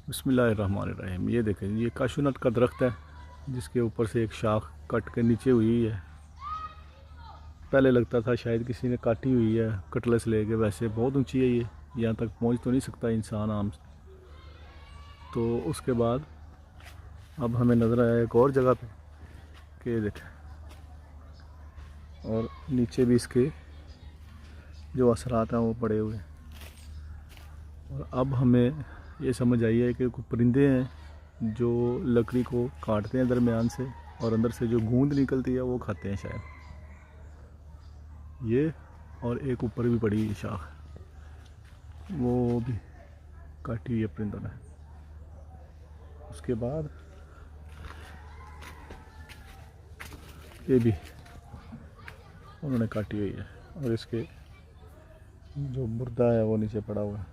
बिस्मिल्लाहिर्रहमानिर्रहीम। ये देखें, ये काशू नट का दरख्त है जिसके ऊपर से एक शाख कट के नीचे हुई है। पहले लगता था शायद किसी ने काटी हुई है कटलस लेके, वैसे बहुत ऊंची है ये, यहाँ तक पहुँच तो नहीं सकता इंसान आम। तो उसके बाद अब हमें नज़र आया एक और जगह पे कि देखें, और नीचे भी इसके जो असरात हैं वो पड़े हुए हैं। और अब हमें ये समझ आई है कि कुछ परिंदे हैं जो लकड़ी को काटते हैं दरमियान से, और अंदर से जो गूंद निकलती है वो खाते हैं शायद ये। और एक ऊपर भी पड़ी शाख, वो भी काटी हुई है परिंदों ने। उसके बाद ये भी उन्होंने काटी हुई है, और इसके जो मुर्दा है वो नीचे पड़ा हुआ है।